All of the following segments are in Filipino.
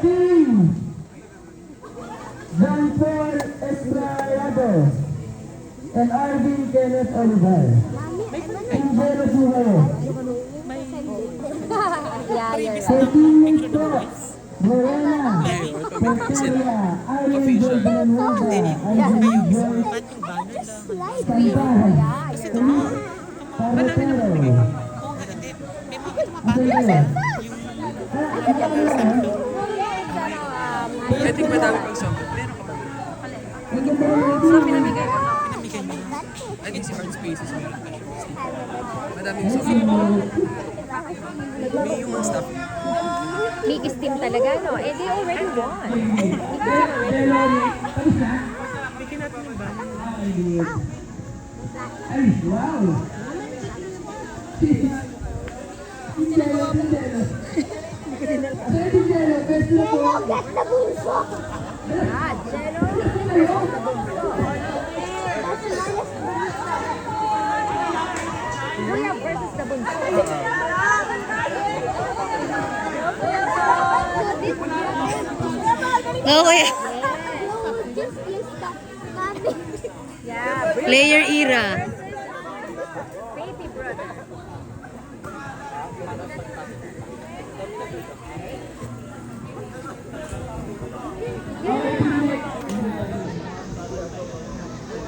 Team John Estrada and Arvin Kenneth Oliver. Team Jealous mo kayo. For Team Sports, Morena, Porteria, Iron Golden Rosa, Iron Joyce, Santahan, Parotero. I think madami pang song. Meron ka ba? So, pinamigay ko na. Pinamigay mo. I think si Art Spaces meron pa siya. Madaming song. May yung mga stuff. Mickey's team talaga, no? Eh, they already won. Bigyan natin yung banner. Ay, wow! Ah, Jello. Kuya versus the bunso. No, kuya. Yeah, Player era. baby brother.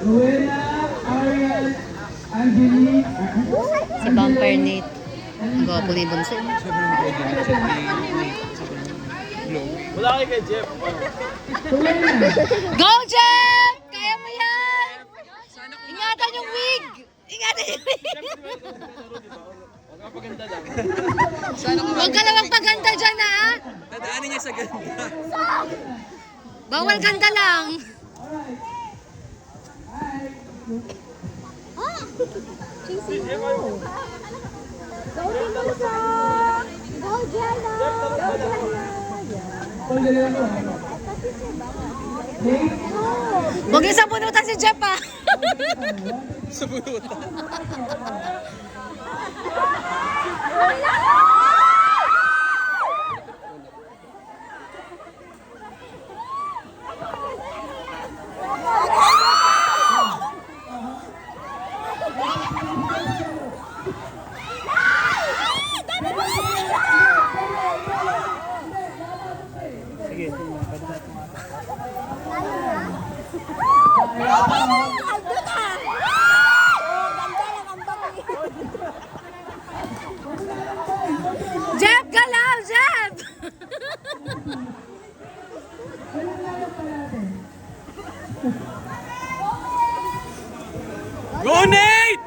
Luella, Ariel, Angelique, Si Bumper Nate. Ang gwapo ni Bunso. Wala kayo kay Jeff. Go, Jeff! Kaya mo yan! Ingatan yung wig! Ingatan yung wig! Huwag ka paganda lang. Huwag ka lang magpaganda dyan, ha? Dadaanin niya sa ganda. Bawal ganda lang. Huwag yung sabunutan si Jeff, ha? Sa bunutan. Jeff, galaw, Jeff! Go, Nate!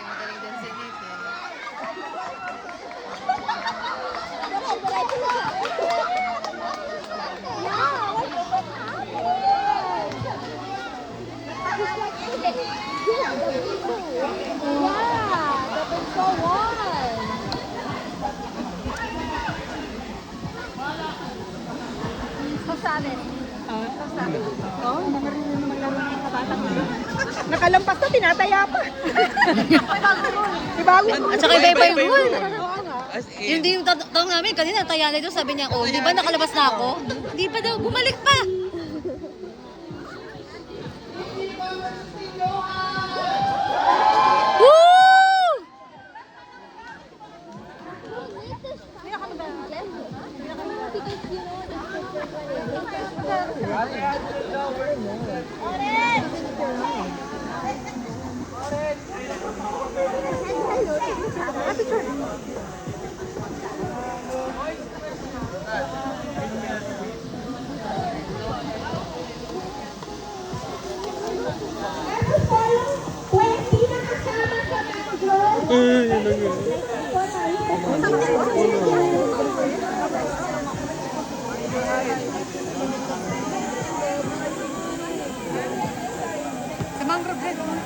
Magaling din si Nate, eh. Nakalampas na, tinataya pa. Ibago. At saka iba-iba yung rule. As Yung in, di yung tanong namin, kanina taya na doon, sabi niya, oh, di ba nakalabas na ako? Di pa daw, bumalik pa. Woo!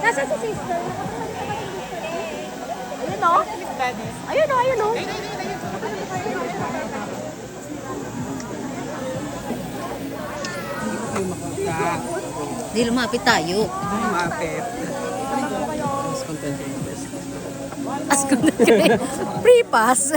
Nasa si sister? Ayun o. Ayun o, ayun o. Di lumapit tayo. Mapit. Mas content yung best. As ko na kayo. Free pass.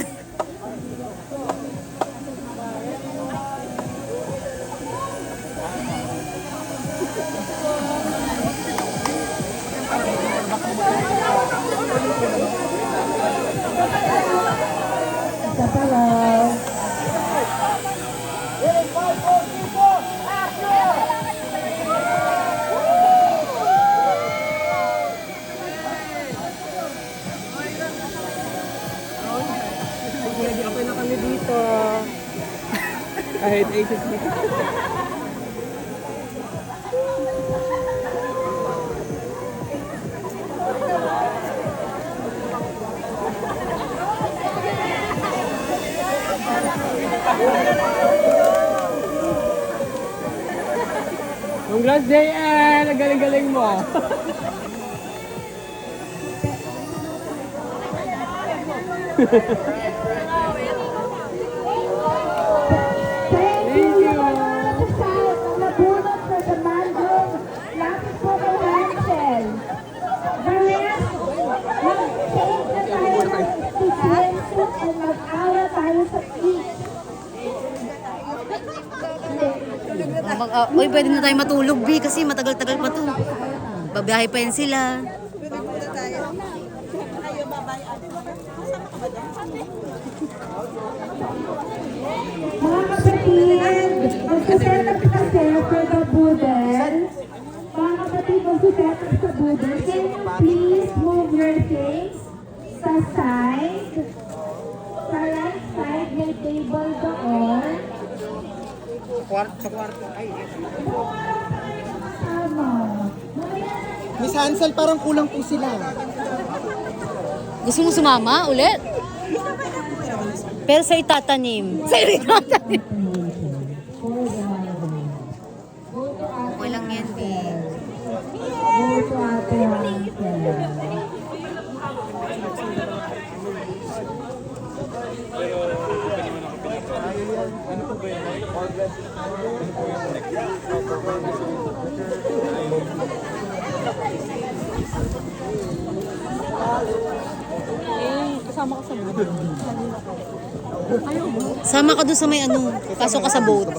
Isa pa lang. Okay na kami dito. Kahit 80 minutes. Congrats, JL! Ang galing-galing mo! Thank you sa nabunot sa Samandong. Lapit po kay Hansel. The rest, mag-change na tayo ng swimsuit and mag-aura tayo sa beach. Uy, pwede na tayo matulog, B, kasi matagal-tagal pa to. Babiyahe pa yan sila. Mga kapatid, magsuset up kasi for the boodle. Mga kapatid, magsuset up sa boodle. Can you please move your things sa side? Sa right side, may table doon. Sa kwarto. Ay, Tama. Miss Hansel, parang kulang po sila. Gusto mo sumama ulit? Pero sa'yo tatanim. Sa'yo tatanim. Okay lang yan, B. Go to Ate Hansel. Sama ka doon sa may ano, pasok ka sa boat.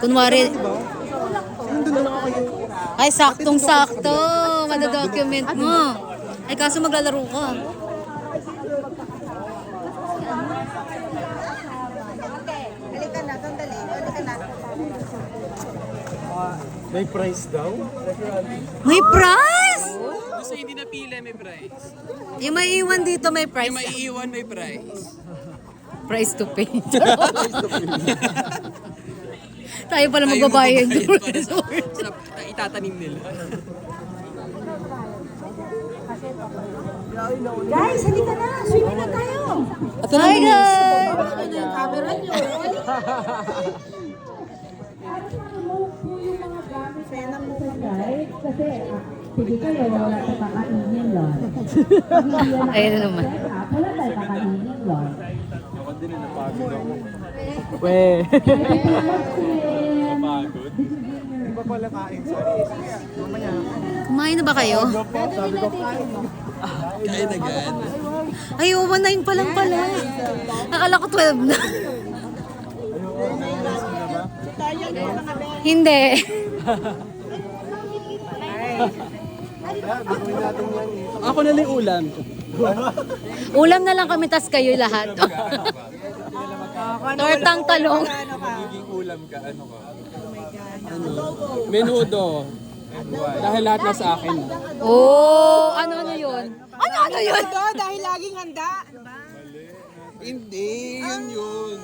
Kunwari, ay saktong-sakto, madadocument mo. Ay kaso maglalaro ka. May price daw? May prize! Gusto hindi napili, may price. Yung may iwan dito, may prize. Yung maiiwan, may price. Price to pay. Tayo pala magbabayad doon. Sa itatanim nila. Guys, halika na. Swimming na tayo. Hi guys! Remove po yung mga gamit na sa side. Kasi, sige kayo, wala tayo kakainin yun. Ayun na naman. Wala tayo kakainin yun. Weh. Kumain na ba kayo? Kain agad. Ay, 1-9 pa lang pala. Akala ko 12 na. Hindi. Ako na lang ulam. Ulam na lang kami, tas kayo lahat. Tortang talong. Magiging ulam ka, ano ka? Ano? Menudo. Dahil lahat na sa akin. Oh, ano yun? Ano yun? Dahil laging handa. Hindi, yun.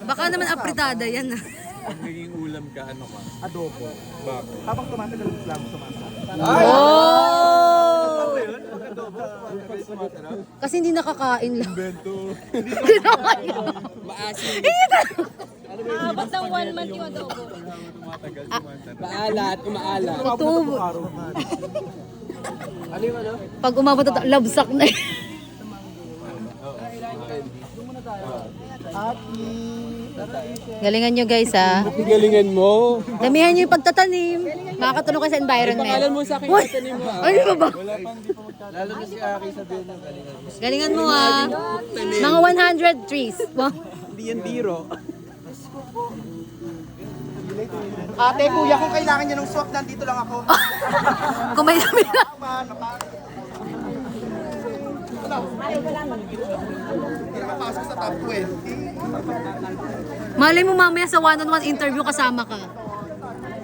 Baka naman apritada yan. Magiging ulam ka, ano ka? Adobo. Bako. Habang tumatagal lang sumasa. Oh! Kasi hindi nakakain lang. Hindi nakakain. Maasim. Abot ng 1 month yung adobo. Maalat, umaalat. Ito. Ano yung ano? Pag umabot na labsak na eh. Galingan nyo guys ha. Galingan mo. Damihan nyo yung pagtatanim. Makakatulong kayo sa Pangalan environment. mo sa akin Uy! tanim mo. Ay, di ba ba? Lalo na si Aki sabihin ng galingan mo. Galingan mo ha. Mga 100 trees. Hindi yan biro. Ate, kuya, kung kailangan niyo ng swap, nandito lang ako. Kung may dami na. Nakapasok sa top 20. Malay mo mamaya sa one-on-one interview kasama ka.